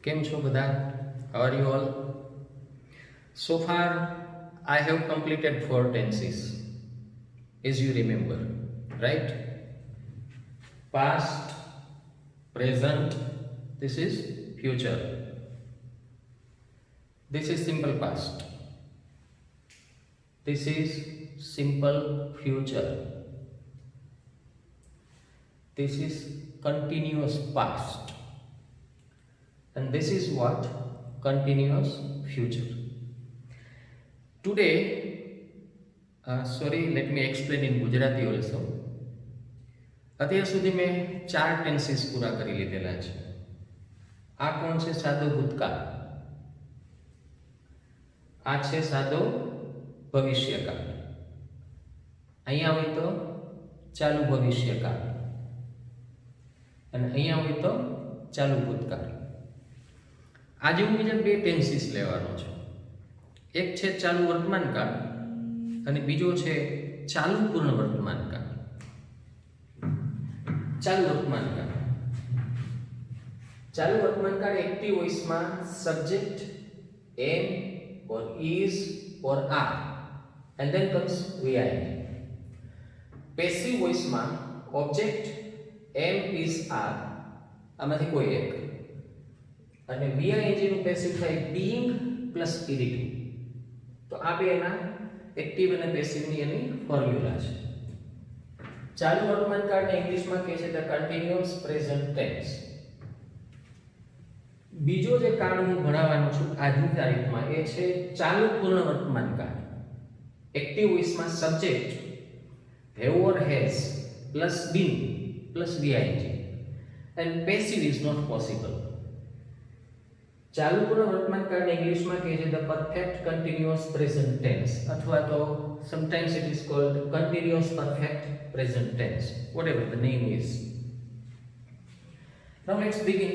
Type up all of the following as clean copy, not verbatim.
કેમ છો બધા? How are you all? So far, I have completed four tenses, as you remember, right? Past, present, this is future. This is simple past. This is simple future. This is continuous past. And this is what? Continuous future. Today, let me explain in Gujarati also. અત્યાર સુધી મેં 4 tenses પૂરા કરી લીધેલા છે. આ કોણ છે? સાદો ભૂતકાળ. આ છે સાદો ભવિષ્યકાળ. અહીંયા હોય તો ચાલુ ભવિષ્યકાળ અને અહીંયા હોય તો ચાલુ ભૂતકાળ. આજે હું બીજા 2 ટેન્સીસ લેવાનો છું. એક છે ચાલુ વર્તમાનકાળ અને બીજો છે ચાલુ પૂર્ણ વર્તમાનકાળ. ચાલુ વર્તમાનકાળ. ચાલુ વર્તમાનકાળ એક્ટિવ વોઇસમાં subject am or is or are and then comes vi. Passive વોઇસમાં ઓબ્જેક્ટ am is are આમાંથી કોઈ એક અને vi નું પેસિવ થાય being પ્લસ ed. તો આ બે એના એક્ટિવ અને પેસિવની એની ફોર્મ્યુલા છે. ચાલુ વર્તમાનકાળને ઇંગ્લિશમાં કહે છે ધ કન્ટિન્યુઅસ પ્રેઝન્ટ ટેન્સ. બીજો જે કાળ હું ભણાવવાનો છું આજની તારીખમાં એ છે ચાલુ પૂર્ણ વર્તમાનકાળ. એક્ટિવ વોઇસમાં subject have or has plus been plus vi and passive is not possible. ચાલુ પૂર્ણ વર્તમાનકાળને ઇંગ્લિશમાં કહે છે the perfect continuous present tense અથવા તો sometimes it is called continuous perfect present tense, whatever the name is. Now let's begin.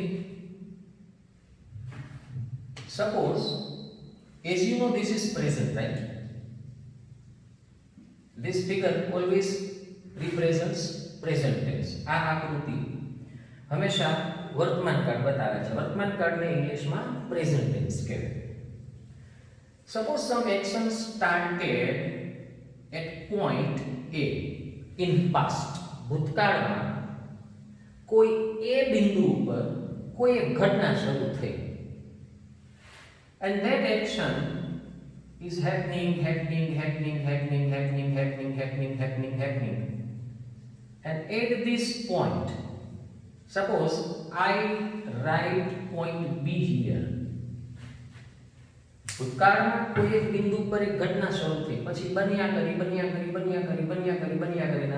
Suppose, as you know, this is present, right? This figure always represents present tense. આ આકૃતિ હંમેશા વર્તમાન કાળ બતાવે છે. વર્તમાન કાળને ઇંગ્લિશમાં પ્રેઝન્ટ ટેન્સ કહેવાય. Suppose some action started at point A in past. ભૂતકાળમાં કોઈ A બિંદુ ઉપર કોઈ એક ઘટના શરૂ થઈ. And that action is happening. And at this point, suppose I write point B here. ભૂતકાળમાં કોઈ એક બિંદુ પર એક ઘટના શરૂ થઈ, પછી બન્યા કરી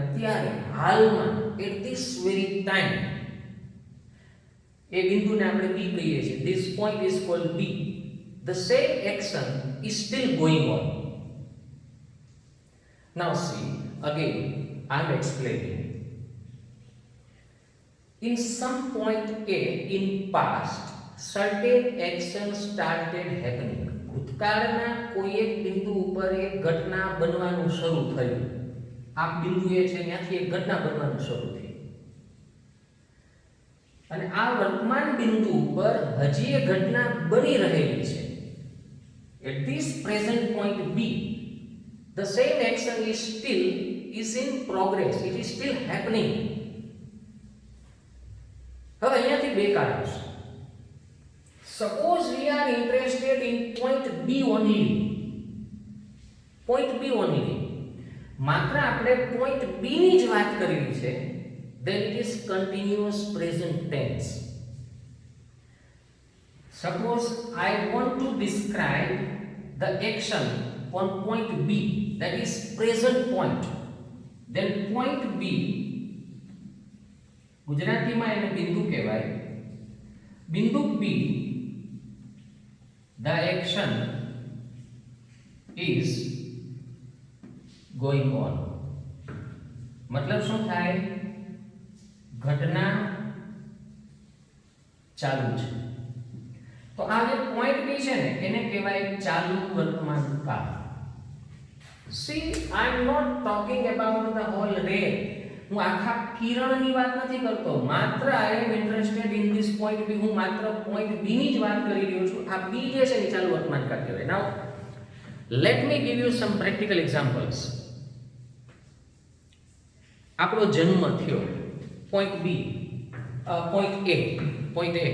અત્યારે હાલમાં at this very time એ બિંદુને આપણે B કહીએ છીએ. This point is called B. The same action is still going on. Now see, again I am explaining. In some point A in past, certain action started happening. ભૂતકાળના કોઈ એક બિંદુ ઉપર એક ઘટના બનવાનું શરૂ થયું. આ બિંદુ એ છે ત્યાંથી એક ઘટના બનવાનું શરૂ થઈ અને આ વર્તમાન બિંદુ ઉપર હજી એક ઘટના બની રહેલી છે. At this present point B, the same action is in progress. It is still happening. હવે અહીંયાથી બે કાળ આવશે. Suppose we are interested in point B only. Point B only. માત્ર આપણે point B ની જ વાત કરવી છે. Then it is continuous present tense. Suppose I want to describe the action on point B, that is present point. Then point B, ગુજરાતીમાં એને બિંદુ કહેવાય. બિંદુ B, the action is going on. મતલબ શું થાય? ઘટના ચાલુ છે. તો આ જે પોઈન્ટ બી છે ને એને કહેવાય ચાલુ વર્તમાન કાળ. See, I am not talking about the whole ray. હું આખા કિરણની વાત નથી કરતો, માત્ર આઈ એમ ઇન્ટરેસ્ટેડ ઇન ધીસ પોઈન્ટ બી, હું માત્ર પોઈન્ટ બી ની જ વાત કરી રહ્યો છું. આ બી જે છે એ ચાલુ વર્તમાન કાળ કહેવાય. Now let me give you some practical examples. આપણો જન્મ થયો પોઈન્ટ બી, પોઈન્ટ એ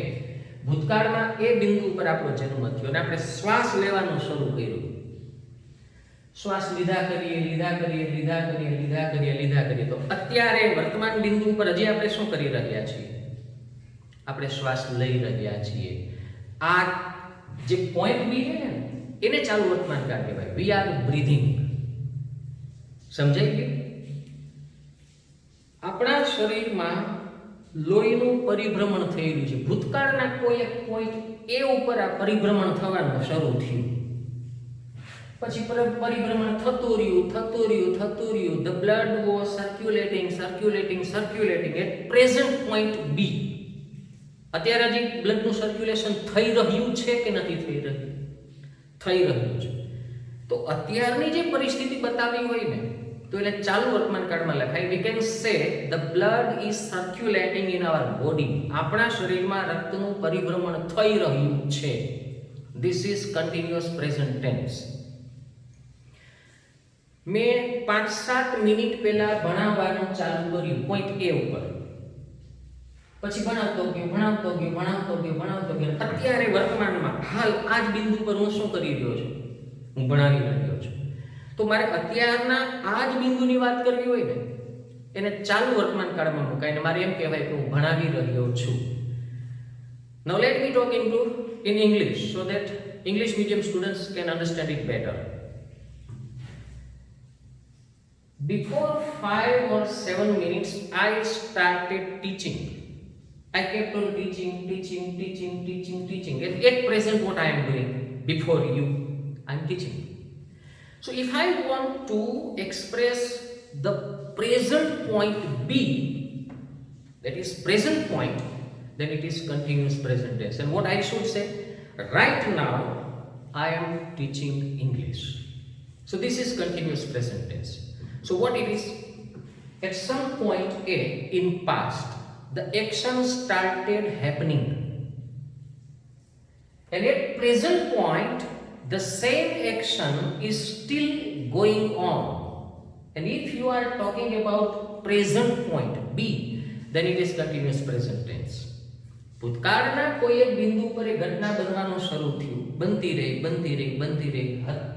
ભૂતકાળમાં એ બિંદુ પર આપણો જન્મ થયો અને આપણે શ્વાસ લેવાનું શરૂ કર્યું. શ્વાસ લીધા કરીએ તો અત્યારે વર્તમાન બિંદુ પર હજી આપણે શું કરી રહ્યા છીએ? આપણે શ્વાસ લઈ રહ્યા છીએ. આ જે પોઈન્ટ બી છે ને એને ચાલુ વર્તમાન કાળ કહેવાય. We are breathing. સમજાઈ ગયું? આપણા શરીરમાં લોહીનું પરિભ્રમણ થઈ રહ્યું છે. ભૂતકાળના કોઈ એક પોઈન્ટ એ ઉપર આ પરિભ્રમણ થવાનું શરૂ થયું, પછી પરિભ્રમણ થતું રહ્યું. The blood was circulating at present point B. અત્યારે હજી બ્લડનું સર્ક્યુલેશન થઈ રહ્યું છે કે નથી થઈ રહ્યું? થઈ રહ્યું છે. તો અત્યારની જે પરિસ્થિતિ બતાવી હોય ને તો એટલે ચાલુ વર્તમાન કાળમાં લખાય. We can say the blood is circulating in our body. આપણા શરીરમાં રક્તનું પરિભ્રમણ થઈ રહ્યું છે. This is continuous present tense. મેં 5-7 મિનિટ પહેલા ભણાવવાનું ચાલુ કર્યું પોઈન્ટ એ ઉપર, પછી ભણાવતો ગયો. અત્યારે વર્તમાનમાં હાલ આ જ બિંદુ પર હું શું કરી રહ્યો છું? હું ભણાવી રહ્યો છું. તો મારે અત્યારના આ જ બિંદુની વાત કરવી હોય ને એને ચાલુ વર્તમાન કાળમાં મુકાઈને મારે એમ કહેવાય કે હું ભણાવી રહ્યો છું. Now let me talk in English so that English medium students can understand it better. Before 5 or 7 minutes, I started teaching. I kept on teaching. At present, what I am doing before you, I am teaching. So, if I want to express the present point B, that is present point, then it is continuous present tense. And what I should say, right now, I am teaching English. So, this is continuous present tense. So what it is? At some point A in past, the action started happening. And at present point, the same action is still going on. And if you are talking about present point B, then it is continuous present tense. ભૂતકાળના કોઈ એક બિંદુ પર એ ઘટના બનવાનું શરૂ થયું, બનતી રહી.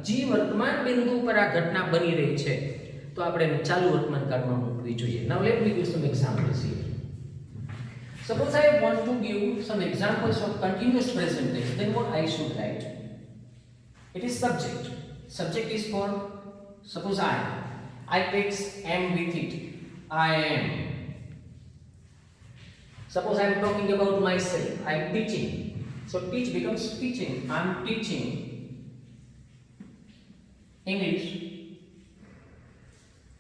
હજી વર્તમાન બિંદુ પર આ ઘટના બની રહી છે તો આપણે ચાલુ વર્તમાન કાળમાં મૂકવી જોઈએ. Now let me give some examples here. Suppose I want to give some examples of continuous present tense, then what I should write? It is subject. Subject is for, suppose I takes am with it. I am. Suppose I am talking about myself. I am teaching. So teach becomes teaching. I am teaching English.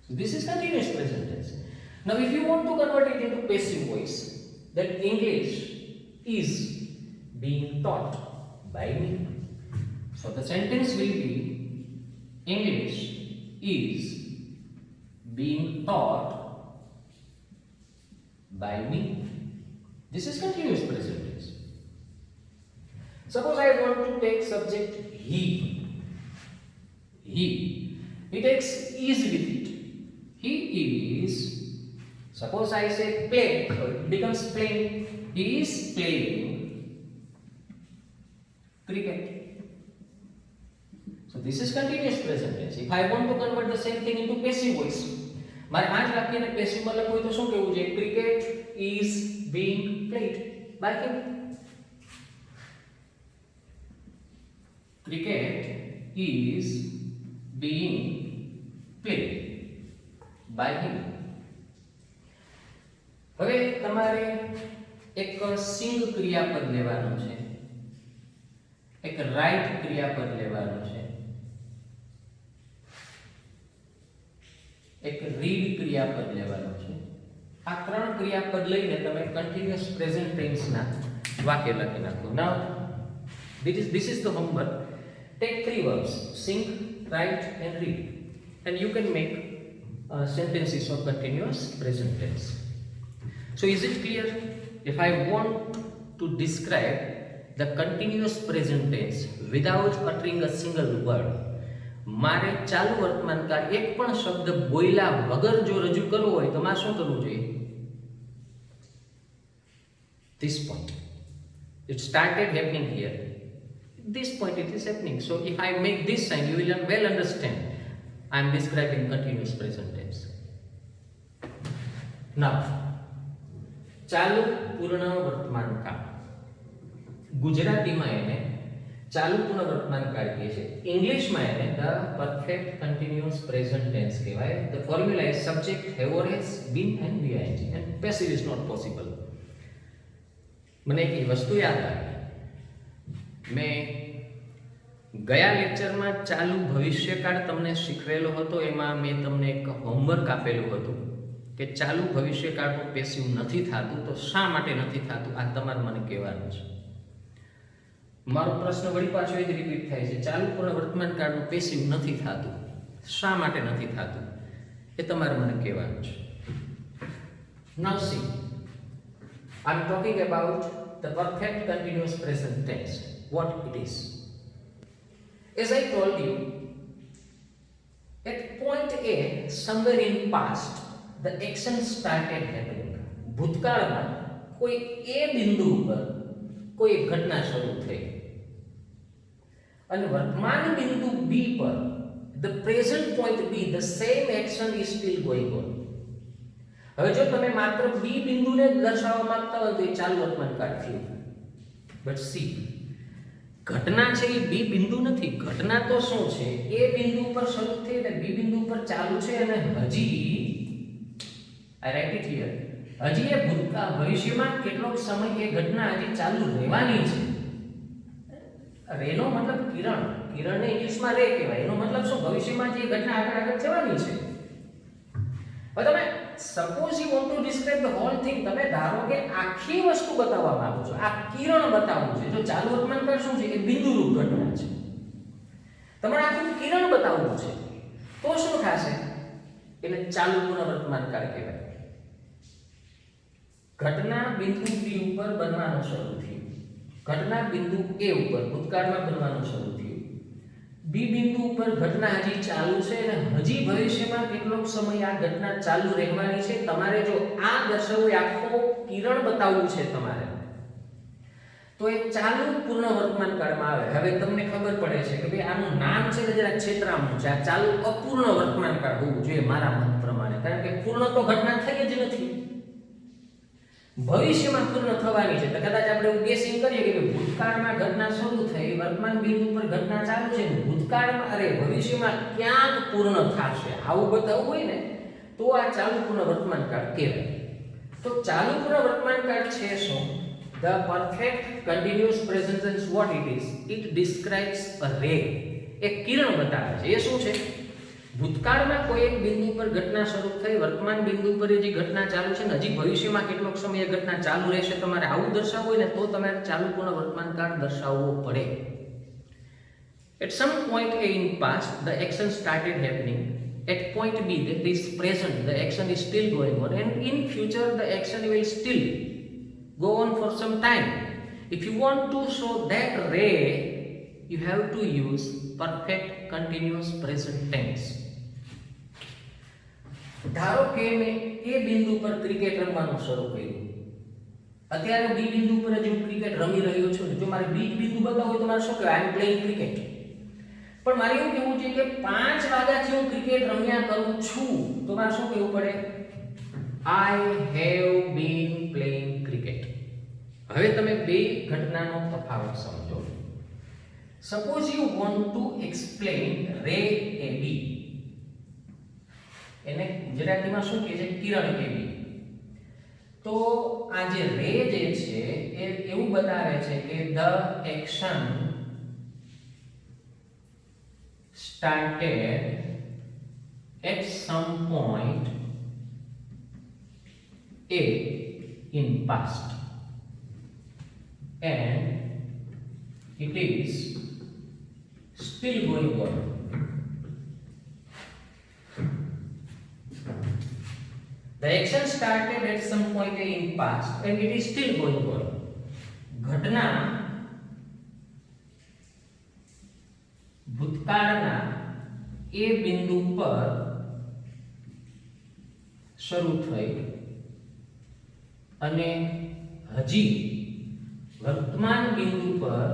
So this is continuous present tense. Now if you want to convert it into passive voice, that English is being taught by me. So the sentence will be English is being taught by me. This is continuous present tense. Suppose I want to take subject he. He takes is with it. He is, suppose I say play, so it becomes playing. He is playing cricket. So this is continuous present tense. If I want to convert the same thing into passive voice, મારે આ જ વાક્યને પેસિવમાં લખવું હોય તો શું કહેવું જોઈએ? Cricket is being played by him. Cricket is being played by him. હવે તમારે એક સિંગ ક્રિયાપદ લેવાનું છે, એક રાઇટ ક્રિયાપદ લેવાનું છે, એક રીડ ક્રિયાપદ લેવાનું છે. આ ત્રણ ક્રિયાપદ લઈને તમે કન્ટિન્યુઅસ પ્રેઝન્ટ ટેન્સના વાક્ય લખી નાખો. નાઉ this is the homework. Take 3 verbs: sing, write and read, and you can make sentences of continuous present tense. So is it clear? If I want to describe the continuous present tense without uttering a single word, મારે ચાલુ વર્તમાનકાળ એક પણ શબ્દ બોલ્યા વગર જો રજૂ કરવો હોય તો મારે શું કરવું જોઈએ? This point. It started happening here. This point it is happening. So if I make this sign, you will well understand I am describing continuous present tense. Now, ચાલુ પૂર્ણ વર્તમાનકાળ ગુજરાતીમાં એને ચાલુ પૂર્ણ વર્તમાનકાળ કહે છે. ઇંગ્લિશમાં એને the perfect continuous present tense કહેવાય. The formula is subject, have or has, been and B I N G, and passive is not possible. મને એક વસ્તુ યાદ આવી. મેં ગયા લેક્ચરમાં ચાલુ ભવિષ્યકાળ તમને શીખવેલો હતો. એમાં મેં તમને એક હોમવર્ક આપેલું હતું કે ચાલુ ભવિષ્યકાળનું પેસિવ નથી થતું, તો શા માટે નથી થતું આ તમારે મને કહેવાનું છે. મારો પ્રશ્ન વળી પાછો એ જ રિપીટ થાય છે. ચાલુ પૂર્ણ વર્તમાનકાળનું પેસિવ નથી થતું, શા માટે નથી થતું એ તમારે મને કહેવાનું છે. Now see, I'm talking about the perfect continuous present tense, what it is. As I told you, at point A, somewhere in past, the action started happening. ભૂતકાળમાં કોઈ એ બિંદુ ઉપર કોઈ ઘટના શરૂ થઈ અને વર્તમાન બિંદુ B પર, the present point B, the same action is still going on. હવે જો તમે માત્ર B બિંદુને દર્શાવવા માંગતા હો તો એ ચાલુ વર્તમાનકાળ થયું. બટ સી, ઘટના છે એ B બિંદુ નથી. ઘટના તો શું છે? A બિંદુ ઉપર શરૂ થઈ અને B બિંદુ ઉપર ચાલુ છે અને હજી I write it here, હજી એ ભવિષ્યમાં કેટલોક સમય એ ઘટના હજી ચાલુ રહેવાની છે. રેનો મતલબ કિરણ, કિરણને ઇંગ્લિશમાં રે કહેવાય. એનો મતલબ શું? ભવિષ્યમાં જે ઘટના આગળ જવાની છે. હવે તમે suppose you want to describe the hall thing, તમે ધારો કે આખી વસ્તુ બતાવવા માંગો છો, આ કિરણ બતાવવું છે. જો ચાલુ વર્તમાનકાળ શું છે? એ બિંદુરૂપ ઘટના છે. તમારે આખું કિરણ બતાવવું છે તો શું થશે? એને ચાલુ પૂર્ણ વર્તમાનકાળ કહેવાય. ઘટના બિંદુ B ઉપર બનવાનું શરૂ થયું, ઘટના બિંદુ A ઉપર ભૂતકાળમાં બનવાનું શરૂ થયું, B બિંદુ ઉપર ઘટના હજી ચાલુ છે અને હજી ભવિષ્યમાં કેટલોક સમય આ ઘટના ચાલુ રહેવાની છે. તમારે જો આ દર્શાવવું, આખો કિરણ બતાવવું છે તમારે, તો એ ચાલુ પૂર્ણ વર્તમાનકાળમાં આવે. હવે તમને ખબર પડે છે કે ભાઈ આનું નામ છે ને જરા છેતરામણું છે. આ ચાલુ અપૂર્ણ વર્તમાનકાળ હોવું જોઈએ મારા મત પ્રમાણે, કારણ કે પૂર્ણ તો ઘટના થઈ જ નથી, ભવિષ્યમાં પૂર્ણ થવાની છે. તો કદાચ આપણે એવું ગેસિંગ કરીએ કે ભૂતકાળમાં ઘટના શરૂ થઈ, વર્તમાન બિંદુ પર ઘટના ચાલુ છે, ભૂતકાળમાં ભવિષ્યમાં ક્યાંક પૂર્ણ થશે, આવું બતાવવું હોય ને તો આ ચાલુ પૂર્ણ વર્તમાનકાળ કહેવાય. તો ચાલુ પૂર્ણ વર્તમાનકાળ છે શું? The perfect continuous present tense, what it is? It describes a ray. એક કિરણ બતાવે છે. એ શું છે? ભૂતકાળમાં કોઈ એક બિંદુ પર ઘટના શરૂ થઈ, વર્તમાન બિંદુ પર જે ઘટના ચાલુ છે ને હજી ભવિષ્યમાં કેટલોક સમય એ ઘટના ચાલુ રહેશે. તમારે આવું દર્શાવવું હોય ને તો તમારે ચાલુ પૂર્ણ વર્તમાનકાળ દર્શાવવો પડે. At some point A in past, the action started happening. At point B, that is present, the action is still going on, and in future the action will still go on for some time. If you want to show that ray, you have to use perfect continuous present tense. ધારો કે મેં એ બિંદુ પર cricket રમવાનું શરૂ કર્યું, અત્યારે બી બિંદુ પર જ હું ક્રિકેટ રમી રહ્યો છું. જો મારે બી બિંદુ બતાવવું હોય તો મારે શું કહેવાય? આઈ એમ પ્લેઇંગ ક્રિકેટ. પણ મારે એવું કહેવું છે કે 5 વાગ્યાથી હું ક્રિકેટ રમ્યા કરું છું, તો મારે શું કહેવું પડે? I have been playing cricket. હવે તમે બે ઘટનાનો તફાવત સમજો. Suppose you want to explain ray AB. એને ગુજરાતીમાં શું કહે છે? કિરણ AB. તો આ જે રે જે છે એ એવું બતાવે છે કે the action started at some point A in past and it is still going on. The action started at some point in past and it is still going on. ઘટના ભૂતકાળના એ બિંદુ પર શરૂ થઈ અને હજી વર્તમાન બિંદુ પર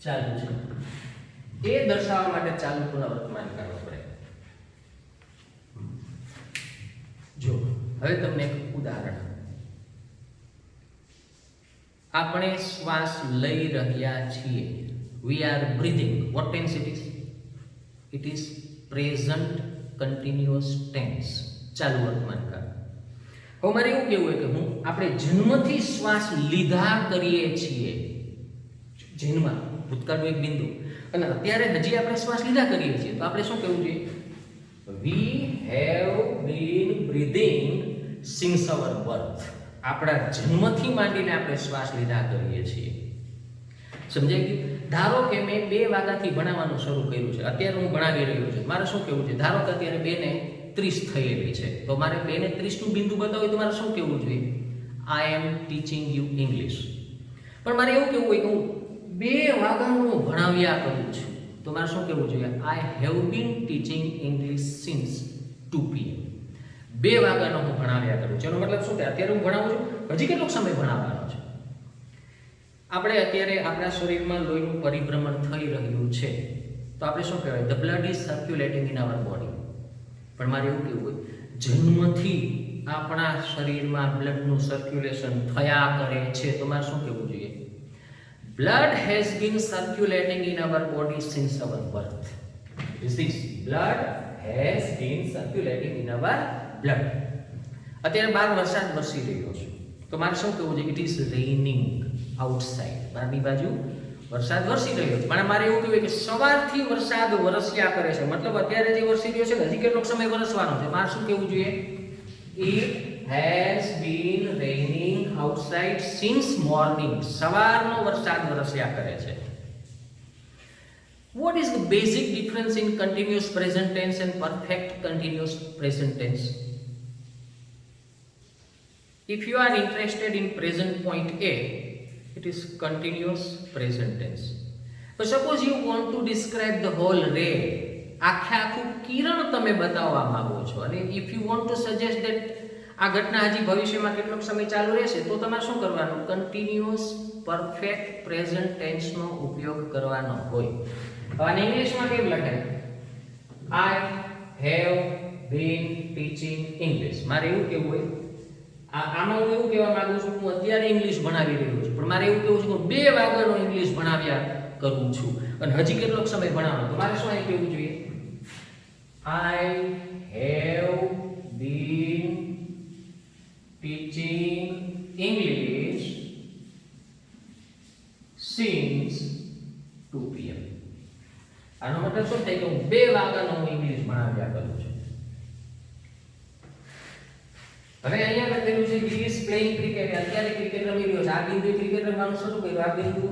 ચાલુ છે એ દર્શાવવા માટે ચાલુ પૂર્ણ વર્તમાન કાળનો પ્રયત્ન. જો હવે તમને એક ઉદાહરણ, આપણે શ્વાસ લઈ રહ્યા છીએ. We are breathing. What tense it is? It is present continuous tense. ચાલુ વર્તમાન કાળ. હવે મારે એવું કહેવું હોય કે આપણે જન્મથી શ્વાસ લીધા કરીએ છીએ. જન્મ ભૂતકાળનું એક બિંદુ અને અત્યારે હજી આપણે શ્વાસ લીધા કરીએ છીએ, તો આપણે શું કહેવું જોઈએ? We have been breathing since our birth. આપણા જન્મથી માંડીને આપણે શ્વાસ લીધા કરીએ છીએ. સમજાઈ ગયું? ધારો કે મેં 2 વાગ્યાથી ભણાવવાનું શરૂ કર્યું છે, અત્યારે હું ભણાવી રહ્યો છું. મારે શું કહેવું છે? ધારો કે અત્યારે 2:30 થયેલી છે, તો મારે 2:30 નું બિંદુ બતાવ્યું તો મારે શું કહેવું જોઈએ? I am teaching you English. પણ મારે એવું કહેવું હોય કે હું 2 વાગ્યાનું ભણાવ્યા કરું છું, તો મારે શું કહેવું જોઈએ? I have been teaching English since 2 PM. 2 વાગ્યાનો હું ભણાવ્યા કરું છું. એનો મતલબ શું કે અત્યારે હું ભણાવું છું, હજી કેટલો સમય ભણાવવાનો છે? આપણે અત્યારે આપણા શરીરમાં લોહીનું પરિભ્રમણ થઈ રહ્યું છે, તો આપણે શું કહેવાય? The blood is circulating in our body. પણ મારે એવું કહેવું હોય, જન્મથી આપણા શરીરમાં બ્લડનું સર્ક્યુલેશન થયા કરે છે, તો મારે શું કહેવું જોઈએ? Blood has been circulating in our body since our birth. Is this? Blood has been circulating in our blood. અત્યારે 12 વરસાદ વરસી રહ્યો છે, તો મારે શું કહેવું છે? It is raining outside. બહારની બાજુ વરસાદ વરસી રહ્યો છે. પણ મારે એવું કહેવું કે સવારથી વરસાદ વરસ્યા કરે છે, મતલબ અત્યારે જે વરસી રહ્યો છે હજી કેટલો સમય વરસવાનો છે? મારે શું કહેવું જોઈએ? It has been raining outside since morning. સવારનો વરસાદ વરસ્યા કરે છે. What is the basic difference in continuous present tense and perfect continuous present tense? If you are interested in present point A, it is continuous present tense. But suppose you want to describe the whole ray, આખું કિરણ તમે બતાવવા માંગો છો, અને if you want to suggest that આ ઘટના હજી ભવિષ્યમાં કેટલો સમય ચાલુ રહેશે, તો તમારે શું કરવાનું? કન્ટિન્યુઅસ પરફેક્ટ પ્રેઝન્ટ ટેન્સનો ઉપયોગ કરવાનો હોય. હવે ઇંગ્લિશમાં કેમ લખાય? I have been teaching English. મારે એવું કેવું હોય, આમાં હું એવું કહેવા માંગુ છું, હું અત્યારે ઇંગ્લિશ ભણાવી રહ્યો છું, પણ મારે એવું કહેવું છે કે 2 વાગ્યાનો ઇંગ્લિશ ભણાવ્યા કરું છું અને હજી કેટલો સમય ભણાવવાનો, તો મારે શું અહીં કહેવું જોઈએ? I have been teaching English since 2 PM. આનો મતલબ શું થાય? કે હું 2 વાગ્યાનો ઇંગ્લિશ ભણાવ્યા કરું છું. હવે અહીંયા લખેલું છે he is playing cricket. અત્યારે ક્રિકેટ રમી રહ્યો છે. આ બિંદુ ક્રિકેટ રમવાનું શરૂ કર્યું, આ બિંદુ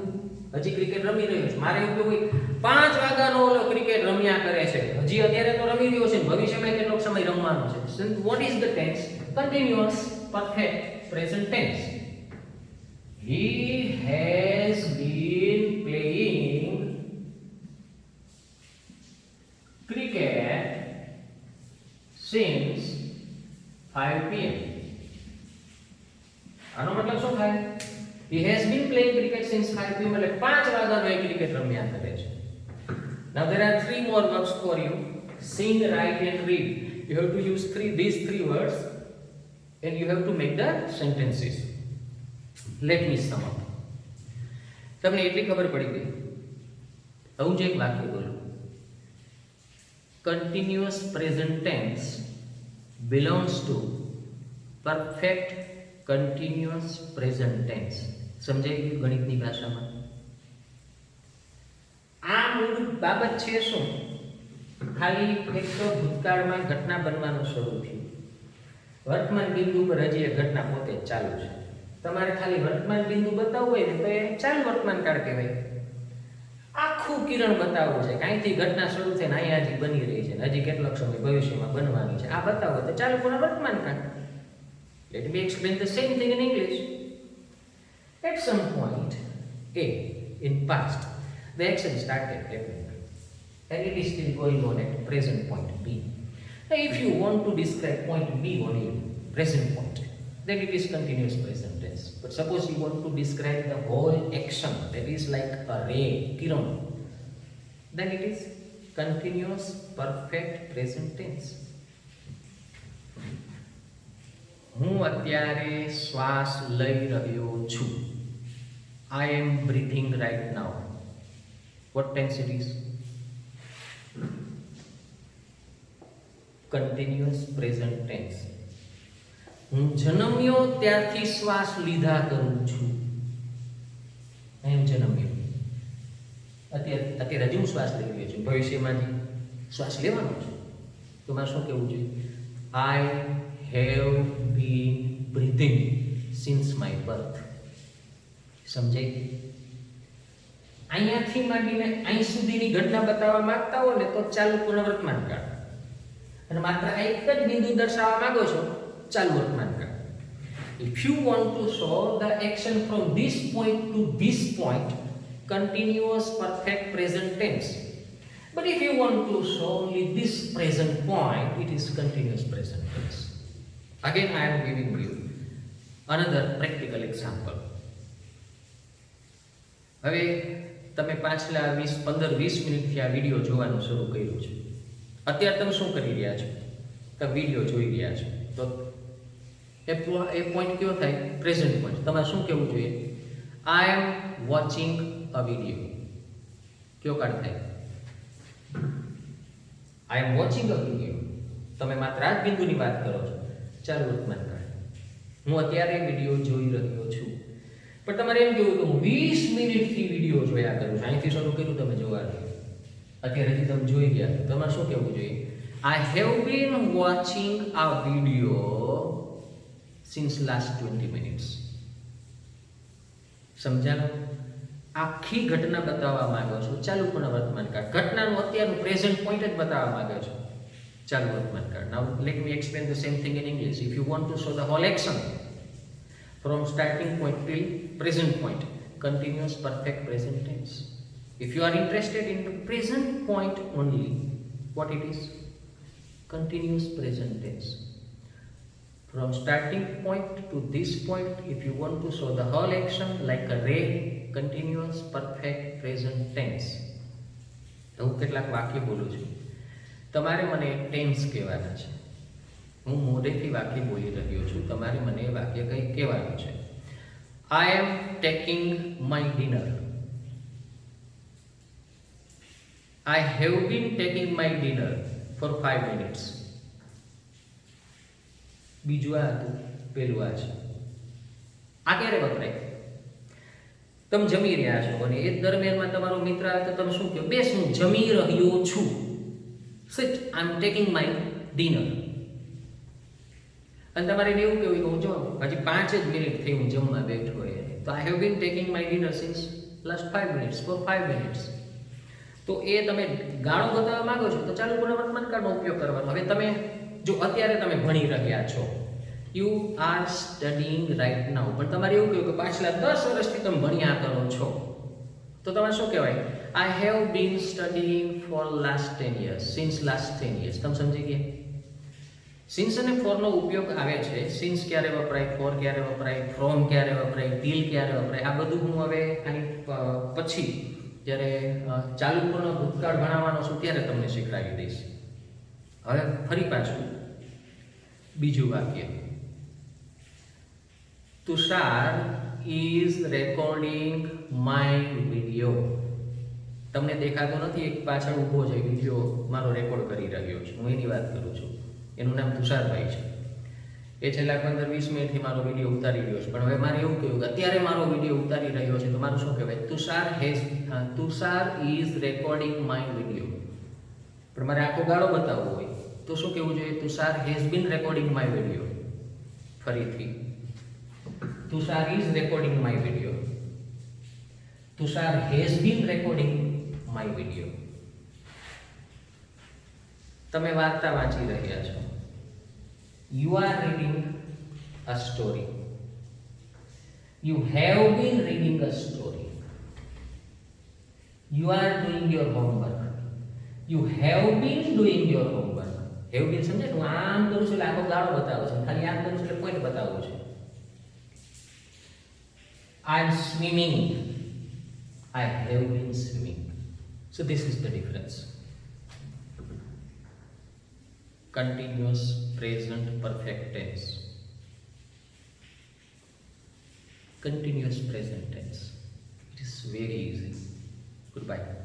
હજી ક્રિકેટ રમી રહ્યો છે. મારે એવું કહેવું 5 વાગ્યાનો ઓલો ક્રિકેટ રમ્યા કરે છે, હજી અત્યારે તો રમી રહ્યો છે, ભવિષ્યમાં કેટલો સમય રમવાનો છે? What is the tense? Continuous perfect present tense. He has been playing cricket since 5 PM. આનો મતલબ શું થાય? He has been playing cricket since 5 PM, એટલે 5 વાગ્યાનો એ ક્રિકેટ રમ્યા કરે છે. Now there are 3 more verbs for you: sing, write and read. You have to use these three words and you have to make the sentences. Let me sum up. તમને એટલી ખબર પડી ગઈ. હું જે એક વાક્ય બોલું, continuous present tense belongs to perfect continuous present tense. સમજાઈ ગયું ગણિતની ભાષામાં? આ મૂળ બાબત છે શું? ખાલી એક તો ભૂતકાળમાં ઘટના બનવાનું શરૂ થયું, વર્તમાન બિંદુ પર હજી એ ઘટના પોતે જ ચાલુ છે. તમારે ખાલી વર્તમાન બિંદુ બતાવવું હોય ને તો એ ચાલુ વર્તમાન કાળ કહેવાય. આખું આખું કિરણ બતાવવું છે, કાંઈથી ઘટના શરૂ થઈને અહીંયા હજી બની રહી છે, હજી કેટલોક સમય ભવિષ્યમાં બનવાની છે, આ બતાવો તો ચાલુ પૂર્ણ વર્તમાન કાળ. Let me explain the same thing in English. At some point A in past, the action started happening and it is still going on at present point B. Now, if you want to describe point B only, present point, then it is continuous present tense. But suppose you want to describe the whole action, that is like a ray, kiran, then it is continuous perfect present tense. હું અત્યારે શ્વાસ લઈ રહ્યો છું. I am breathing right now. What tense it is? Continuous present tense. હું જન્મ્યો ત્યારથી શ્વાસ લીધા કરું છું. I am જન્મ્યો. અત્યારે હજી હું શ્વાસ લઈ રહ્યો છું, ભવિષ્યમાં શ્વાસ લેવાનો છે, તો મારે શું કહેવું જોઈએ? I have been breathing since my birth. સમજાય? અહીંયાથી માંડીને અહીં સુધીની ઘટના બતાવવા માંગતા હો ને તો ચાલુ પૂર્ણ વર્તમાન કાળ, અને માત્ર એક જ બિંદુ દર્શાવવા માંગો છો, ચાલુ વર્તમાન કાળ. If you want to show the action from this point to this point, continuous perfect present tense. But if you want to show only this present point, it is continuous present tense. Again, I am giving you another practical example. હવે તમે પાછલા 15-20 મિનિટથી આ video જોવાનું શરૂ કર્યું છે. અત્યારે તમે શું કરી રહ્યા છો? તમે વિડીયો જોઈ રહ્યા છો, તો એ પોઈન્ટ કયો થાય? Present point. તમારે શું કહેવું જોઈએ? આઈ એમ વોચિંગ અ વિડીયો. કયો કાર્ડ થાય? આઈ એમ વોચિંગ અ વિડીયો. તમે માત્ર આ જ બિંદુની વાત કરો છો, ચાલુ વર્તમાન કાળ. હું અત્યારે વિડીયો જોઈ રહ્યો છું. પણ તમારે એમ કહેવું કે હું 20 મિનિટથી વિડીયો જોયા કરું છું. અહીંથી શરૂ કર્યું તમે જોવાનું, અત્યારે હજી તમે જોઈ ગયા. તમારે શું કહેવું જોઈએ? આઈ હેવ બીન વોચિંગ આ વિડીયો સિન્સ લાસ્ટ 20 મિનિટ્સ. સમજાણું? આખી ઘટના બતાવવા માંગો છો, ચાલુ પૂર્ણ વર્તમાન કાળ. ઘટનાનું અત્યારનું પ્રેઝન્ટ પોઈન્ટ જ બતાવવા માંગો છો, ચાલુ વર્તમાન કાળ. Now let me explain the same thing in English. If you want to show the whole action from starting point till present point, continuous perfect present tense. If you are interested in the present point only, what it is? Continuous present tense. From starting point to this point, if you want to show the whole action like a ray, continuous perfect present tense. હું કેટલાક વાક્ય બોલું છું, તમારે મને tense કહેવાના છે. હું મોઢેથી વાક્ય બોલી રહ્યો છું, તમારે મને એ વાક્ય કંઈ કહેવાનું છે. I am taking my dinner. I have been taking my dinner for 5 minutes. બીજું આ હતું, પેલું આ છે. આ ક્યારે વપરાય? તમે જમી રહ્યા છો અને એ દરમિયાનમાં તમારો મિત્ર આવે તો તમે શું કહો? બેસ, હું જમી રહ્યો છું. Sit, I am taking my dinner. અને તમારે એવું કેવું કે હું જો હજી 5 જ મિનિટ થઈ હું જમવા બેઠો હોય, તો I have been taking my dinner since last 5 minutes for 5 minutes. તો એ તમે ગાળો બતાવવા માંગો છો તો ચાલુ પૂર્ણ વર્તમાન કાળનો ઉપયોગ કરવાનો. હવે તમે જો અત્યારે તમે ભણી રહ્યા છો, you are studying right now, પણ તમારે એવું કહ્યું કે પાછલા 10 વર્ષથી તમે ભણ્યા કરો છો, તો તમારે શું કહેવાય? I have been studying for last 10 years, since last 10 years. તમે સમજી ગયા? સિન્સ અને ફોરનો ઉપયોગ આવે છે. સિન્સ ક્યારે વપરાય, ફોર ક્યારે વપરાય, ફ્રોમ ક્યારે વપરાય, ટીલ ક્યારે વપરાય, આ બધું હું હવે આની પછી જ્યારે ચાલુ પૂર્ણ ભૂતકાળ ભણાવવાનો છું ત્યારે તમને શીખવાડી દઈશ. હવે ફરી પાછું બીજું વાક્ય, Tushar is recording my video. તમને દેખાતો નથી, એક પાછળ ઊભો છે, વિડીયો મારો રેકોર્ડ કરી રહ્યો છે, હું એની વાત કરું છું. એનું નામ તુષારભાઈ છે. એ છેલ્લા 15-20 મિનિટથી મારો વિડીયો ઉતારી રહ્યો છે. પણ હવે મારે એવું કહ્યું કે અત્યારે મારો વિડીયો ઉતારી રહ્યો છે, તો મારું શું કહેવાય? Tushar is recording my video. પણ મારે આખો ગાળો બતાવવો હોય તો શું કહેવું જોઈએ? Tushar has been recording my video. ફરીથી, Tushar is recording my video. Tushar has been recording my video. તમે વાર્તા વાંચી રહ્યા છો. You are reading a story. You have been reading a story. You are doing your homework. You have been doing your homework. Have been સમજે? હું આમ કરું છું એટલે આખો ગાળો બતાવું છું, ખાલી આમ કરું છું એટલે પોઈન્ટ બતાવું છું. I'm swimming. I have been swimming. So this is the difference. Continuous present perfect tense. Continuous present tense. It is very easy. Goodbye.